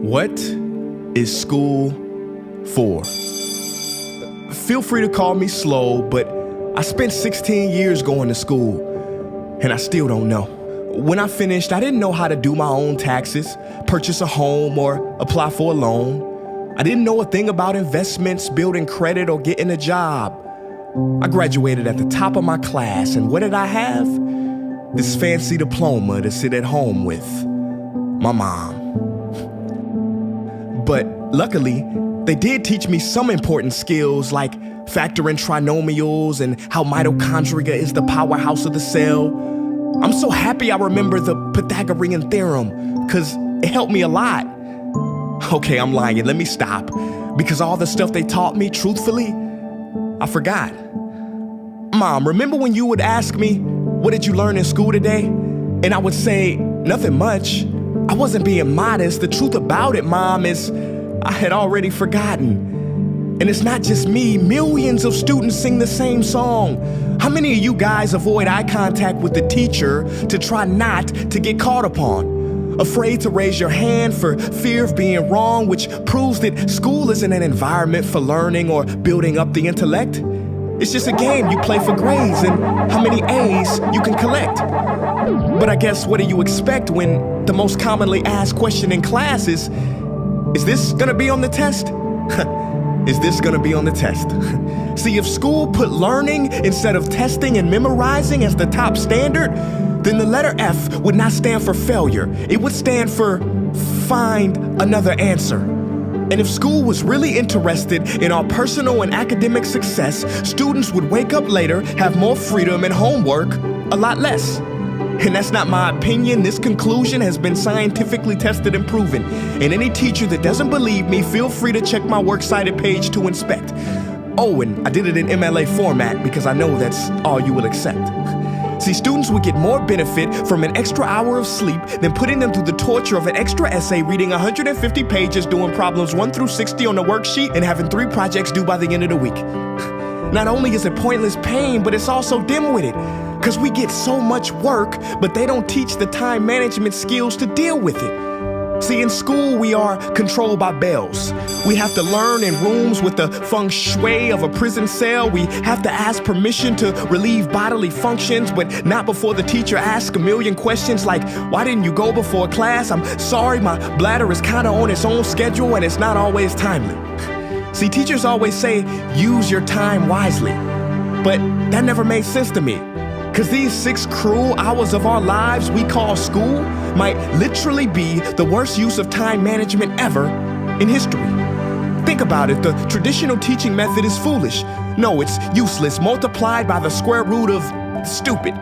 What is school for? Feel free to call me slow, but I spent 16 years going to school, and I still don't know. When I finished, I didn't know how to do my own taxes, purchase a home, or apply for a loan. I didn't know a thing about investments, building credit, or getting a job. I graduated at the top of my class, and what did I have? This fancy diploma to sit at home with my mom. But luckily, they did teach me some important skills like factoring trinomials and how mitochondria is the powerhouse of the cell. I'm so happy I remember the Pythagorean theorem, because it helped me a lot. Okay, I'm lying, let me stop, because all the stuff they taught me, truthfully, I forgot. Mom, remember when you would ask me, what did you learn in school today? And I would say, nothing much. I wasn't being modest. The truth about it, Mom, is I had already forgotten. And it's not just me. Millions of students sing the same song. How many of you guys avoid eye contact with the teacher to try not to get caught upon? Afraid to raise your hand for fear of being wrong, which proves that school isn't an environment for learning or building up the intellect. It's just a game you play for grades and how many A's you can collect. But I guess what do you expect when the most commonly asked question in class is this gonna be on the test? Is this gonna be on the test? See, if school put learning instead of testing and memorizing as the top standard, then the letter F would not stand for failure. It would stand for find another answer. And if school was really interested in our personal and academic success, students would wake up later, have more freedom and homework, a lot less. And that's not my opinion. This conclusion has been scientifically tested and proven. And any teacher that doesn't believe me, feel free to check my works cited page to inspect. Oh, and I did it in MLA format because I know that's all you will accept. See, students would get more benefit from an extra hour of sleep than putting them through the torture of an extra essay, reading 150 pages, doing problems 1 through 60 on the worksheet, and having 3 projects due by the end of the week. Not only is it pointless pain, but it's also dim-witted, because we get so much work, but they don't teach the time management skills to deal with it. See, in school, we are controlled by bells. We have to learn in rooms with the feng shui of a prison cell. We have to ask permission to relieve bodily functions, but not before the teacher asks a million questions like, why didn't you go before class? I'm sorry, my bladder is kind of on its own schedule and it's not always timely. See, teachers always say, use your time wisely. But that never made sense to me. Because these 6 cruel hours of our lives we call school might literally be the worst use of time management ever in history. Think about it, the traditional teaching method is foolish. No, it's useless, multiplied by the square root of stupid.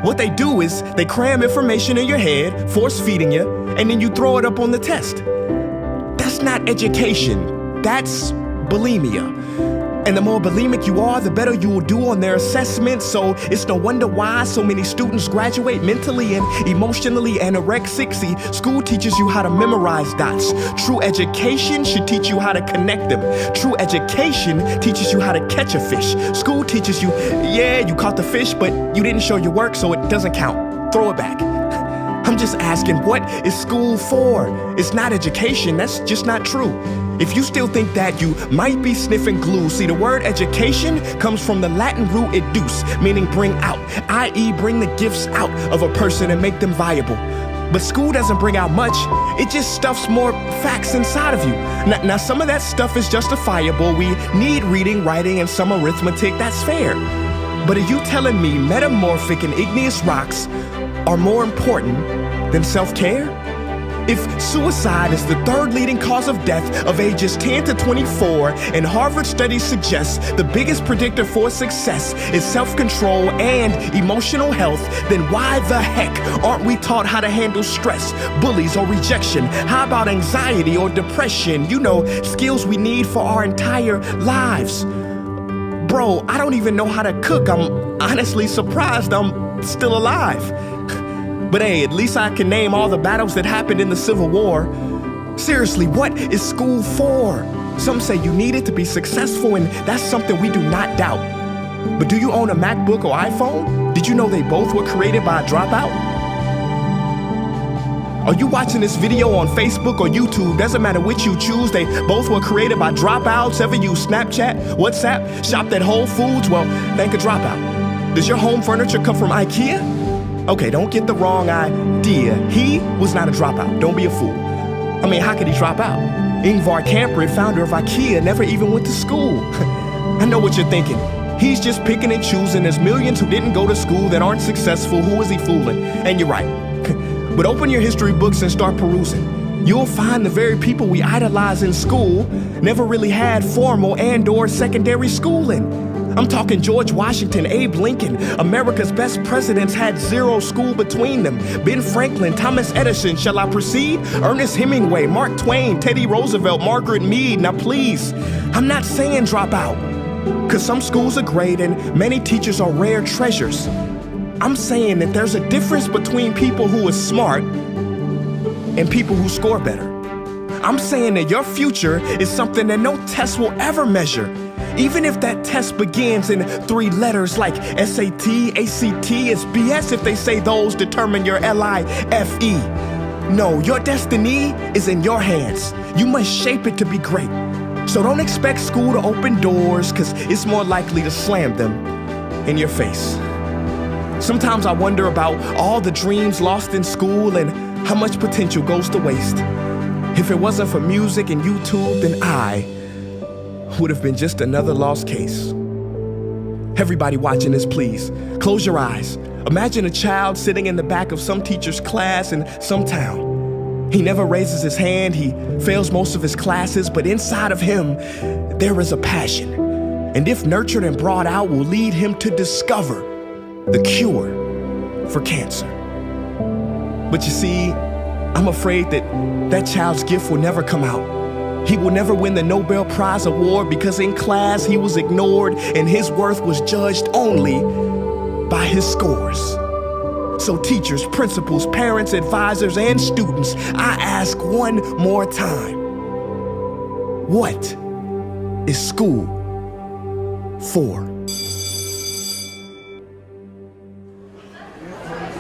What they do is they cram information in your head, force feeding you, and then you throw it up on the test. That's not education, that's bulimia. And the more bulimic you are, the better you will do on their assessments. So it's no wonder why so many students graduate mentally and emotionally anorexic. See, school teaches you how to memorize dots. True education should teach you how to connect them. True education teaches you how to catch a fish. School teaches you, yeah, you caught the fish, but you didn't show your work, so it doesn't count. Throw it back. I'm just asking, what is school for? It's not education, that's just not true. If you still think that, you might be sniffing glue. See, the word education comes from the Latin root educe, meaning bring out, i.e. bring the gifts out of a person and make them viable. But school doesn't bring out much, it just stuffs more facts inside of you. Now some of that stuff is justifiable. We need reading, writing, and some arithmetic, that's fair. But are you telling me metamorphic and igneous rocks are more important than self-care? If suicide is the 3rd leading cause of death of ages 10 to 24, and Harvard studies suggest the biggest predictor for success is self-control and emotional health, then why the heck aren't we taught how to handle stress, bullies, or rejection? How about anxiety or depression? You know, skills we need for our entire lives. Bro, I don't even know how to cook. I'm honestly surprised I'm still alive. But hey, at least I can name all the battles that happened in the Civil War. Seriously, what is school for? Some say you need it to be successful, and that's something we do not doubt. But do you own a MacBook or iPhone? Did you know they both were created by a dropout? Are you watching this video on Facebook or YouTube? Doesn't matter which you choose. They both were created by dropouts. Ever use Snapchat, WhatsApp, shopped at Whole Foods? Well, thank a dropout. Does your home furniture come from IKEA? Okay, don't get the wrong idea. He was not a dropout. Don't be a fool. I mean, how could he drop out? Ingvar Kamprad, founder of IKEA, never even went to school. I know what you're thinking. He's just picking and choosing. There's millions who didn't go to school that aren't successful. Who is he fooling? And you're right. But open your history books and start perusing. You'll find the very people we idolize in school never really had formal and/or secondary schooling. I'm talking George Washington, Abe Lincoln. America's best presidents had zero school between them. Ben Franklin, Thomas Edison, shall I proceed? Ernest Hemingway, Mark Twain, Teddy Roosevelt, Margaret Mead. Now please, I'm not saying drop out, because some schools are great and many teachers are rare treasures. I'm saying that there's a difference between people who are smart and people who score better. I'm saying that your future is something that no test will ever measure. Even if that test begins in 3 letters like SAT, ACT, it's BS if they say those determine your LIFE. No, your destiny is in your hands. You must shape it to be great. So don't expect school to open doors, because it's more likely to slam them in your face. Sometimes I wonder about all the dreams lost in school and how much potential goes to waste. If it wasn't for music and YouTube, then I would have been just another lost case. Everybody watching this, please, close your eyes. Imagine a child sitting in the back of some teacher's class in some town. He never raises his hand, he fails most of his classes, but inside of him, there is a passion. And if nurtured and brought out, will lead him to discover the cure for cancer. But you see, I'm afraid that that child's gift will never come out. He will never win the Nobel Prize award because in class he was ignored and his worth was judged only by his scores. So teachers, principals, parents, advisors, and students, I ask one more time, what is school for?